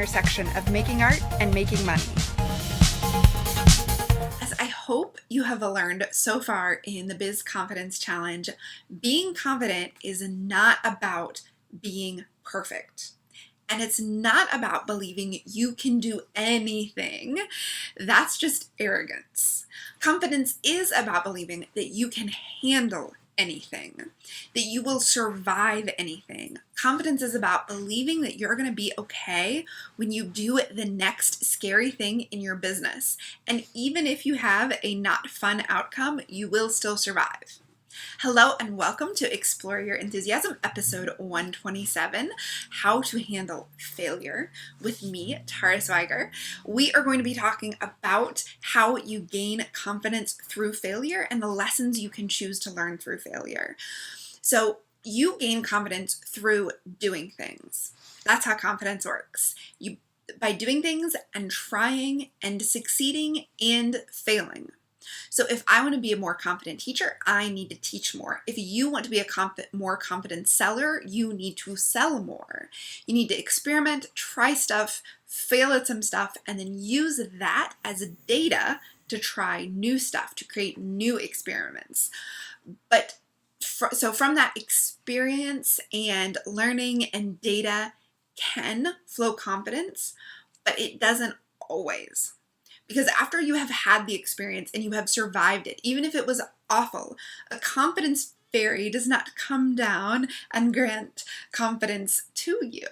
intersection of making art and making money. As I hope you have learned so far in the Biz Confidence Challenge, being confident is not about being perfect. And it's not about believing you can do anything. That's just arrogance. Confidence is about believing that you can handle anything, that you will survive anything. Confidence is about believing that you're going to be okay when you do the next scary thing in your business. And even if you have a not fun outcome, you will still survive. Hello and welcome to Explore Your Enthusiasm, episode 127, How to Handle Failure, with me, Tara Swiger. We are going to be talking about how you gain confidence through failure and the lessons you can choose to learn through failure. So you gain confidence through doing things. That's how confidence works. By doing things and trying and succeeding and failing. So if I want to be a more confident teacher, I need to teach more. If you want to be a more confident seller, you need to sell more. You need to experiment, try stuff, fail at some stuff, and then use that as data to try new stuff, to create new experiments. But so from that experience and learning and data can flow confidence, but it doesn't always. Because after you have had the experience and you have survived it, even if it was awful, a confidence fairy does not come down and grant confidence to you.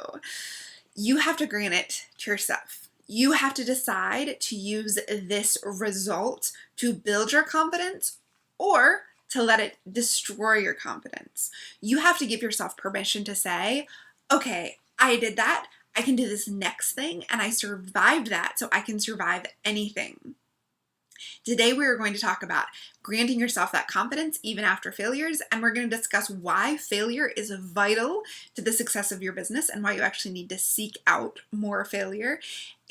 You have to grant it to yourself. You have to decide to use this result to build your confidence or to let it destroy your confidence. You have to give yourself permission to say, okay, I did that. I can do this next thing, and I survived that, so I can survive anything. Today, we are going to talk about granting yourself that confidence even after failures, and we're going to discuss why failure is vital to the success of your business and why you actually need to seek out more failure,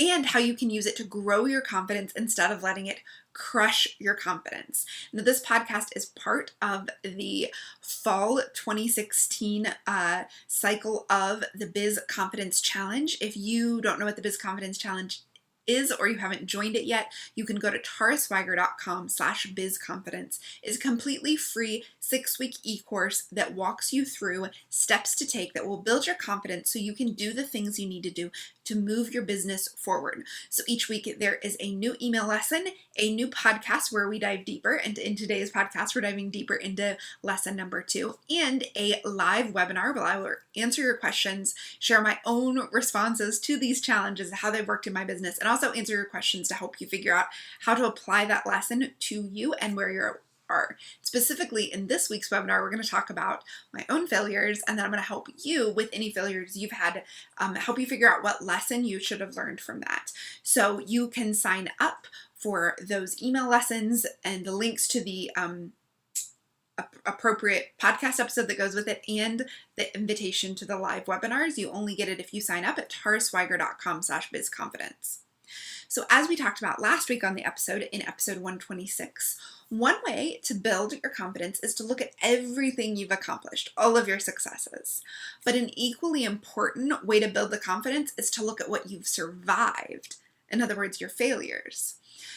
and how you can use it to grow your confidence instead of letting it crush your confidence. Now, this podcast is part of the fall 2016 cycle of the Biz Confidence Challenge. If you don't know what the Biz Confidence Challenge is, or you haven't joined it yet, you can go to taraswiger.com/bizconfidence. It's a completely free 6-week e-course that walks you through steps to take that will build your confidence so you can do the things you need to do to move your business forward. So each week there is a new email lesson, a new podcast where we dive deeper, and in today's podcast we're diving deeper into lesson number 2, and a live webinar where I will answer your questions, share my own responses to these challenges, how they've worked in my business, and also answer your questions to help you figure out how to apply that lesson to you and where you are. Specifically in this week's webinar, we're going to talk about my own failures, and then I'm going to help you with any failures you've had, help you figure out what lesson you should have learned from that. So you can sign up for those email lessons and the links to the appropriate podcast episode that goes with it and the invitation to the live webinars. You only get it if you sign up at taraswiger.com/bizconfidence. So as we talked about last week on the episode, in episode 126, one way to build your confidence is to look at everything you've accomplished, all of your successes. But an equally important way to build the confidence is to look at what you've survived. In other words, your failures.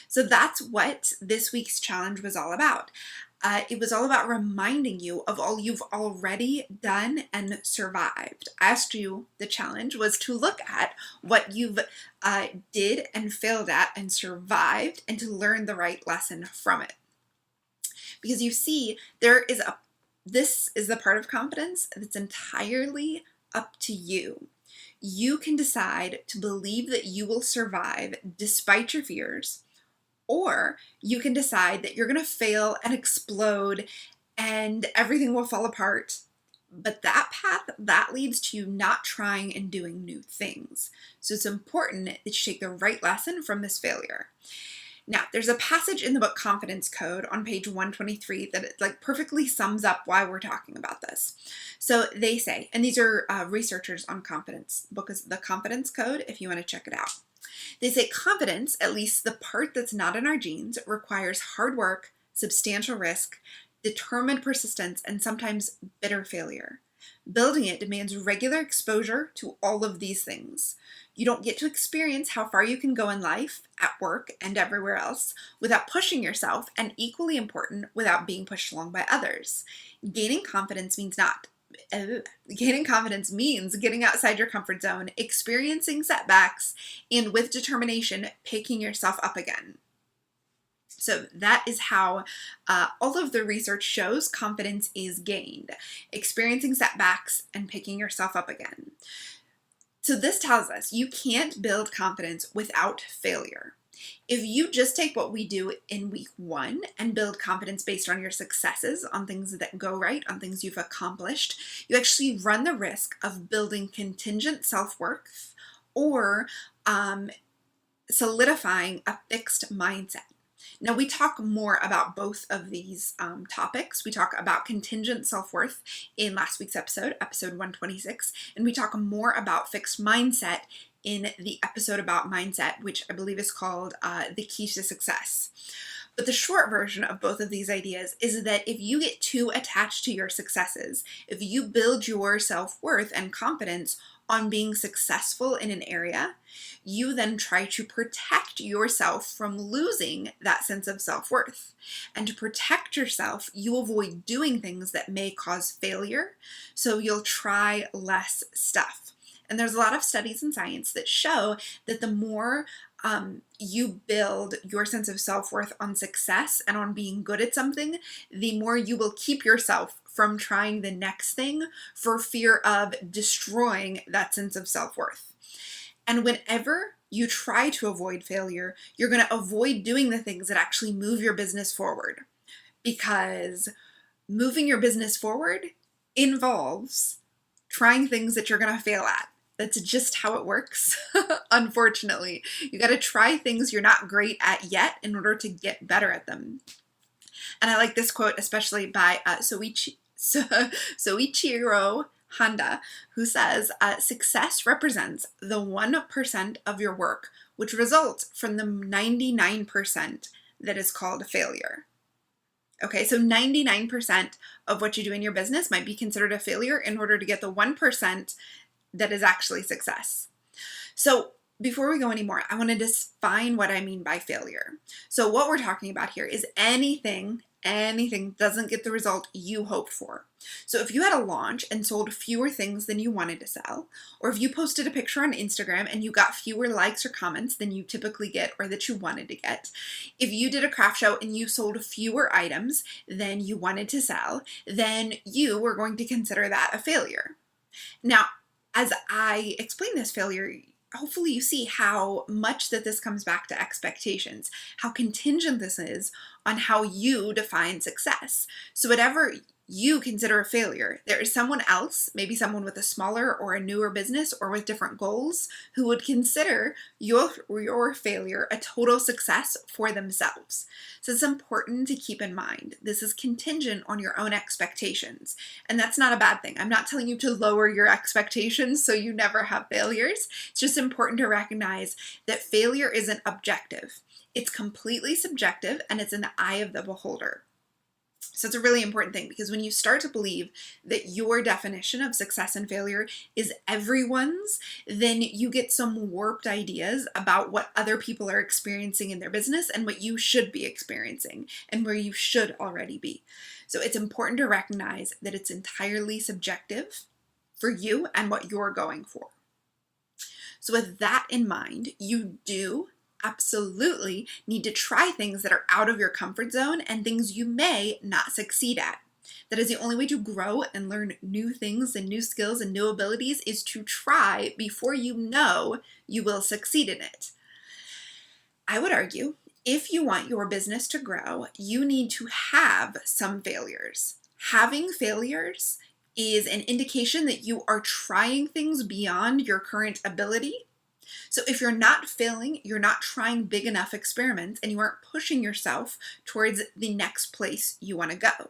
So that's what this week's challenge was all about. It was all about reminding you of all you've already done and survived. I asked you, the challenge was to look at what you've did and failed at and survived, and to learn the right lesson from it. Because you see, this is the part of confidence that's entirely up to you. You can decide to believe that you will survive despite your fears, or you can decide that you're going to fail and explode and everything will fall apart. But that path, that leads to you not trying and doing new things. So it's important that you take the right lesson from this failure. Now, there's a passage in the book Confidence Code on page 123 that it perfectly sums up why we're talking about this. So they say, and these are researchers on confidence. The book is The Confidence Code if you want to check it out. They say confidence, at least the part that's not in our genes, requires hard work, substantial risk, determined persistence, and sometimes bitter failure. Building it demands regular exposure to all of these things. You don't get to experience how far you can go in life, at work, and everywhere else without pushing yourself, and equally important, without being pushed along by others. Gaining confidence means not. Gaining confidence means getting outside your comfort zone, experiencing setbacks, and with determination, picking yourself up again. So that is how all of the research shows confidence is gained, experiencing setbacks and picking yourself up again. So this tells us you can't build confidence without failure. If you just take what we do in week 1 and build confidence based on your successes, on things that go right, on things you've accomplished, you actually run the risk of building contingent self-worth or solidifying a fixed mindset. Now, we talk more about both of these topics. We talk about contingent self-worth in last week's episode 126, and we talk more about fixed mindset in the episode about mindset, which I believe is called The Key to Success. But the short version of both of these ideas is that if you get too attached to your successes, if you build your self-worth and confidence on being successful in an area, you then try to protect yourself from losing that sense of self-worth. And to protect yourself, you avoid doing things that may cause failure, so you'll try less stuff. And there's a lot of studies in science that show that the more you build your sense of self-worth on success and on being good at something, the more you will keep yourself from trying the next thing for fear of destroying that sense of self-worth. And whenever you try to avoid failure, you're going to avoid doing the things that actually move your business forward, because moving your business forward involves trying things that you're going to fail at. That's just how it works, unfortunately. You got to try things you're not great at yet in order to get better at them. And I like this quote especially by Soichiro Honda, who says, success represents the 1% of your work which results from the 99% that is called failure. Okay, so 99% of what you do in your business might be considered a failure in order to get the 1% that is actually success. So before we go anymore, I want to define what I mean by failure. So what we're talking about here is anything doesn't get the result you hoped for. So if you had a launch and sold fewer things than you wanted to sell, or if you posted a picture on Instagram and you got fewer likes or comments than you typically get or that you wanted to get, if you did a craft show and you sold fewer items than you wanted to sell, then you were going to consider that a failure. Now, as I explain this failure, hopefully you see how much that this comes back to expectations, how contingent this is on how you define success. So whatever you consider a failure, there is someone else, maybe someone with a smaller or a newer business or with different goals, who would consider your failure a total success for themselves. So it's important to keep in mind, this is contingent on your own expectations. And that's not a bad thing. I'm not telling you to lower your expectations so you never have failures. It's just important to recognize that failure isn't objective. It's completely subjective, and it's in the eye of the beholder. So it's a really important thing, because when you start to believe that your definition of success and failure is everyone's, then you get some warped ideas about what other people are experiencing in their business and what you should be experiencing and where you should already be. So it's important to recognize that it's entirely subjective for you and what you're going for. So with that in mind, you do absolutely need to try things that are out of your comfort zone and things you may not succeed at. That is the only way to grow and learn new things and new skills and new abilities, is to try before you know you will succeed in it. I would argue, if you want your business to grow, you need to have some failures. Having failures is an indication that you are trying things beyond your current ability. So if you're not failing, you're not trying big enough experiments, and you aren't pushing yourself towards the next place you want to go.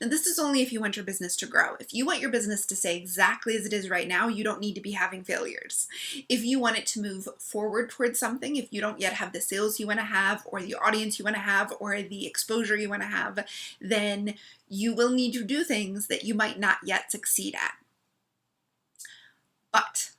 Now, this is only if you want your business to grow. If you want your business to stay exactly as it is right now, you don't need to be having failures. If you want it to move forward towards something, if you don't yet have the sales you want to have, or the audience you want to have, or the exposure you want to have, then you will need to do things that you might not yet succeed at. But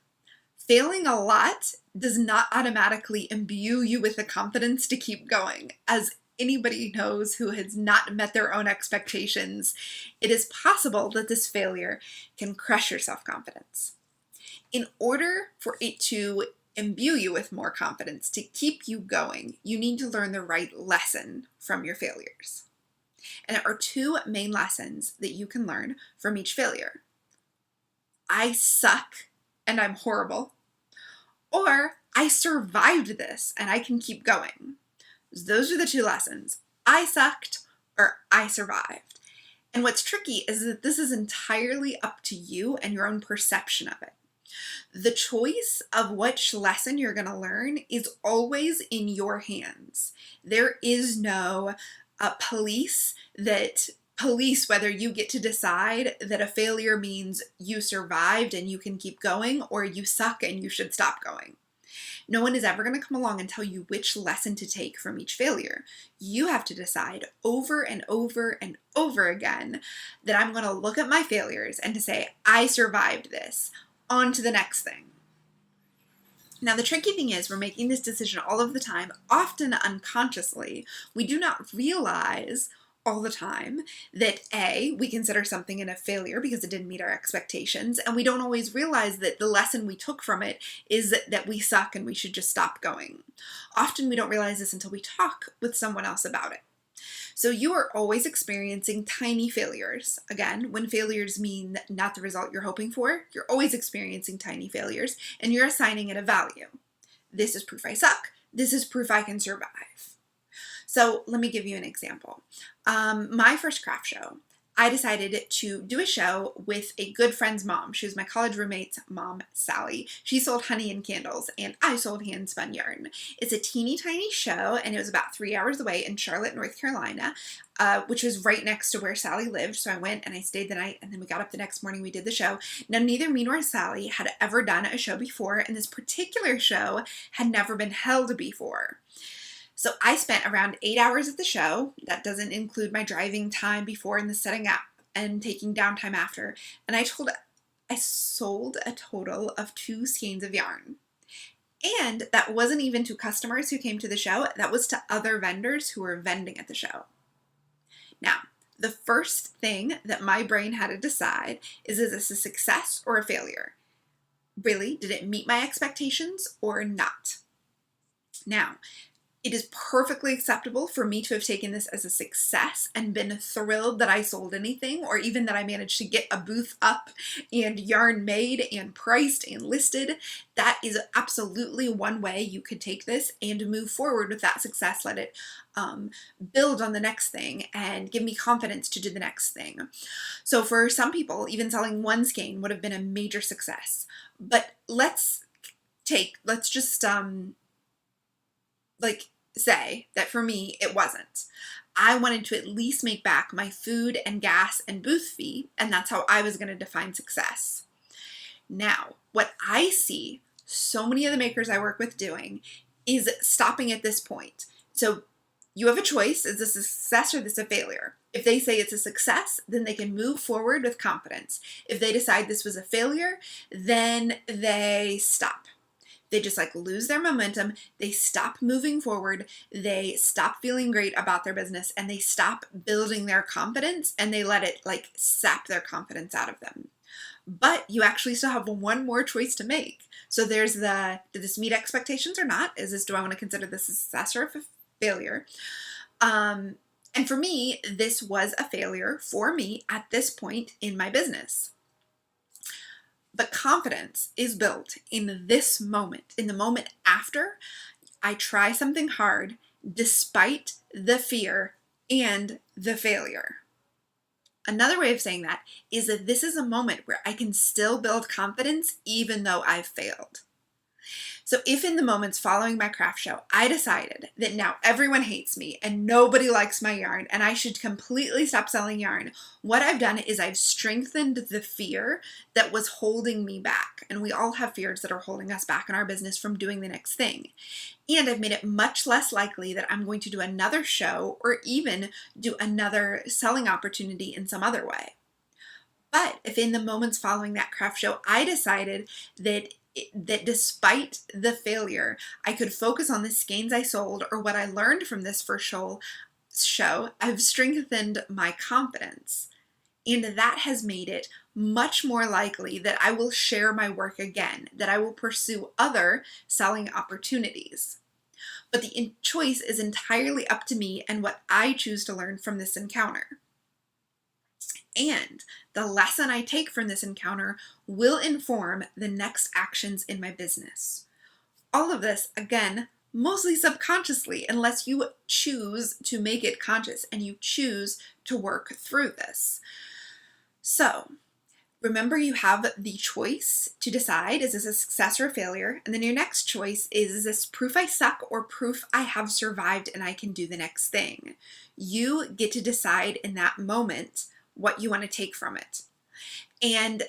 failing a lot does not automatically imbue you with the confidence to keep going. As anybody knows who has not met their own expectations, it is possible that this failure can crush your self-confidence. In order for it to imbue you with more confidence, to keep you going, you need to learn the right lesson from your failures. And there are two main lessons that you can learn from each failure. I suck and I'm horrible, or I survived this and I can keep going. Those are the two lessons. I sucked or I survived. And what's tricky is that this is entirely up to you and your own perception of it. The choice of which lesson you're going to learn is always in your hands. There is no police whether you get to decide that a failure means you survived and you can keep going, or you suck and you should stop going. No one is ever going to come along and tell you which lesson to take from each failure. You have to decide over and over and over again that I'm going to look at my failures and to say, I survived this. On to the next thing. Now, the tricky thing is we're making this decision all of the time, often unconsciously. We do not realize all the time that we consider something a failure because it didn't meet our expectations, and we don't always realize that the lesson we took from it is that we suck and we should just stop going. Often we don't realize this until we talk with someone else about it. So you are always experiencing tiny failures. Again, when failures mean not the result you're hoping for, you're always experiencing tiny failures and you're assigning it a value. This is proof I suck. This is proof I can survive. So let me give you an example. My first craft show, I decided to do a show with a good friend's mom. She was my college roommate's mom, Sally. She sold honey and candles, and I sold hand-spun yarn. It's a teeny tiny show, and it was about 3 hours away in Charlotte, North Carolina, which was right next to where Sally lived. So I went and I stayed the night, and then we got up the next morning, we did the show. Now, neither me nor Sally had ever done a show before, and this particular show had never been held before. So I spent around 8 hours at the show. That doesn't include my driving time before and the setting up and taking downtime after. And I sold a total of 2 skeins of yarn. And that wasn't even to customers who came to the show. That was to other vendors who were vending at the show. Now, the first thing that my brain had to decide is this a success or a failure? Really, did it meet my expectations or not? Now, it is perfectly acceptable for me to have taken this as a success and been thrilled that I sold anything, or even that I managed to get a booth up and yarn made and priced and listed. That is absolutely one way you could take this and move forward with that success. Let it build on the next thing and give me confidence to do the next thing. So for some people, even selling 1 skein would have been a major success. But let's just say that for me, it wasn't. I wanted to at least make back my food and gas and booth fee, and that's how I was going to define success. Now, what I see so many of the makers I work with doing is stopping at this point. So you have a choice. Is this a success or is this a failure? If they say it's a success, then they can move forward with confidence. If they decide this was a failure, then they stop. They just lose their momentum. They stop moving forward. They stop feeling great about their business, and they stop building their confidence, and they let it sap their confidence out of them. But you actually still have one more choice to make. So there's did this meet expectations or not? Do I want to consider this a success or a failure? And for me, this was a failure for me at this point in my business. But confidence is built in this moment, in the moment after I try something hard despite the fear and the failure. Another way of saying that is that this is a moment where I can still build confidence even though I've failed. So if in the moments following my craft show, I decided that now everyone hates me and nobody likes my yarn and I should completely stop selling yarn, what I've done is I've strengthened the fear that was holding me back. And we all have fears that are holding us back in our business from doing the next thing. And I've made it much less likely that I'm going to do another show or even do another selling opportunity in some other way. But if in the moments following that craft show, I decided that despite the failure, I could focus on the skeins I sold or what I learned from this first show, I've strengthened my confidence. And that has made it much more likely that I will share my work again, that I will pursue other selling opportunities. But the choice is entirely up to me and what I choose to learn from this encounter. And the lesson I take from this encounter will inform the next actions in my business. All of this, again, mostly subconsciously, unless you choose to make it conscious and you choose to work through this. So, remember, you have the choice to decide, is this a success or a failure? And then your next choice is this proof I suck or proof I have survived and I can do the next thing? You get to decide in that moment what you want to take from it. And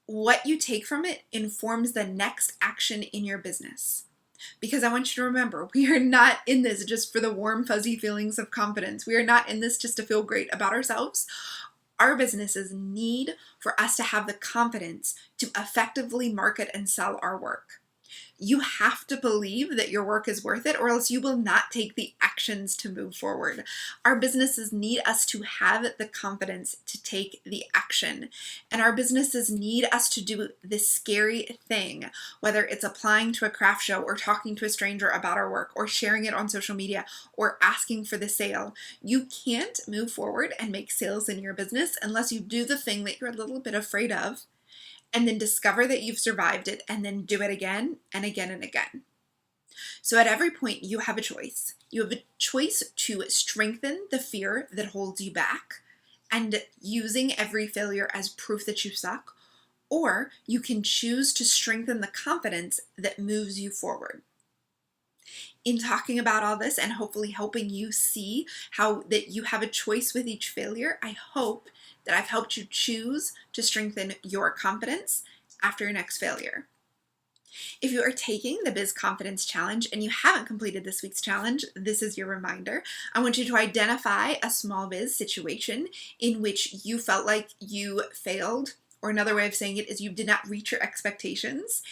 what you take from it informs the next action in your business. Because I want you to remember, we are not in this just for the warm, fuzzy feelings of confidence. We are not in this just to feel great about ourselves. Our businesses need for us to have the confidence to effectively market and sell our work. You have to believe that your work is worth it, or else you will not take the actions to move forward. Our businesses need us to have the confidence to take the action. And our businesses need us to do this scary thing, whether it's applying to a craft show or talking to a stranger about our work or sharing it on social media or asking for the sale. You can't move forward and make sales in your business unless you do the thing that you're a little bit afraid of, and then discover that you've survived it, and then do it again and again and again. So at every point, you have a choice. You have a choice to strengthen the fear that holds you back and using every failure as proof that you suck, or you can choose to strengthen the confidence that moves you forward. In talking about all this and hopefully helping you see how that you have a choice with each failure, I hope that I've helped you choose to strengthen your confidence after your next failure. If you are taking the Biz Confidence Challenge and you haven't completed this week's challenge, this is your reminder. I want you to identify a small biz situation in which you felt like you failed, or another way of saying it is you did not reach your expectations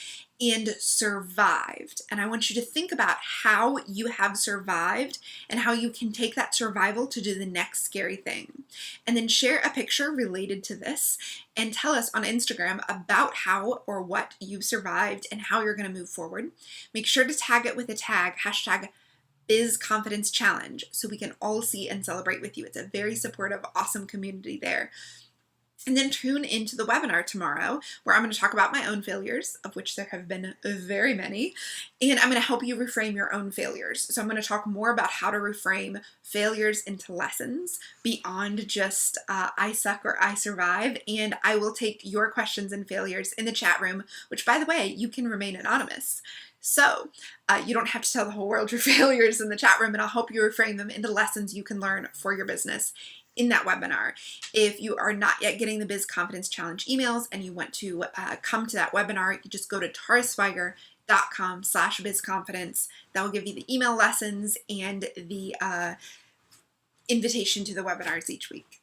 and survived. And I want you to think about how you have survived and how you can take that survival to do the next scary thing. And then share a picture related to this and tell us on Instagram about how or what you survived and how you're going to move forward. Make sure to tag it with a tag, #Biz Confidence Challenge, so we can all see and celebrate with you. It's a very supportive, awesome community there. And then tune into the webinar tomorrow, where I'm going to talk about my own failures, of which there have been very many, and I'm going to help you reframe your own failures. So I'm going to talk more about how to reframe failures into lessons beyond just I suck or I survive, and I will take your questions and failures in the chat room, which, by the way, you can remain anonymous. So you don't have to tell the whole world your failures in the chat room, and I'll help you reframe them into lessons you can learn for your business in that webinar. If you are not yet getting the Biz Confidence Challenge emails and you want to come to that webinar, you just go to taraswiger.com/bizconfidence. That will give you the email lessons and the invitation to the webinars each week.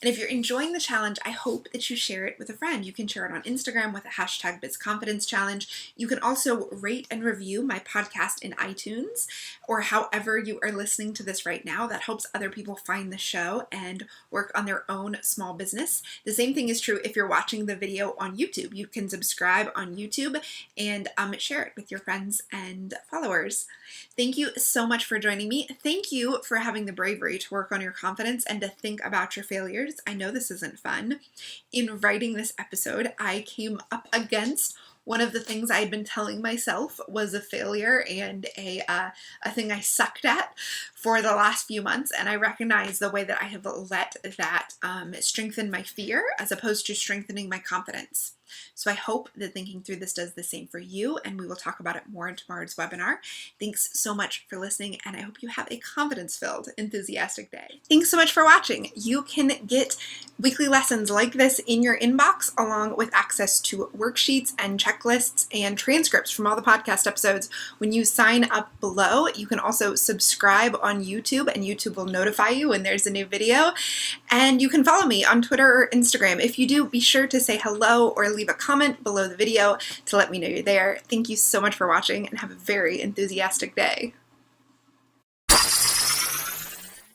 And if you're enjoying the challenge, I hope that you share it with a friend. You can share it on Instagram with the #BizConfidenceChallenge. You can also rate and review my podcast in iTunes, or however you are listening to this right now. That helps other people find the show and work on their own small business. The same thing is true if you're watching the video on YouTube. You can subscribe on YouTube and share it with your friends and followers. Thank you so much for joining me. Thank you for having the bravery to work on your confidence and to think about your failures. I know this isn't fun. In writing this episode, I came up against one of the things I had been telling myself was a failure and a thing I sucked at for the last few months, and I recognize the way that I have let that strengthen my fear as opposed to strengthening my confidence. So I hope that thinking through this does the same for you, and we will talk about it more in tomorrow's webinar. Thanks so much for listening, and I hope you have a confidence-filled, enthusiastic day. Thanks so much for watching. You can get weekly lessons like this in your inbox, along with access to worksheets and checklists and transcripts from all the podcast episodes when you sign up below. You can also subscribe on YouTube, and YouTube will notify you when there's a new video. And you can follow me on Twitter or Instagram. If you do, be sure to say hello or leave a comment below the video to let me know you're there. Thank you so much for watching, and have a very enthusiastic day.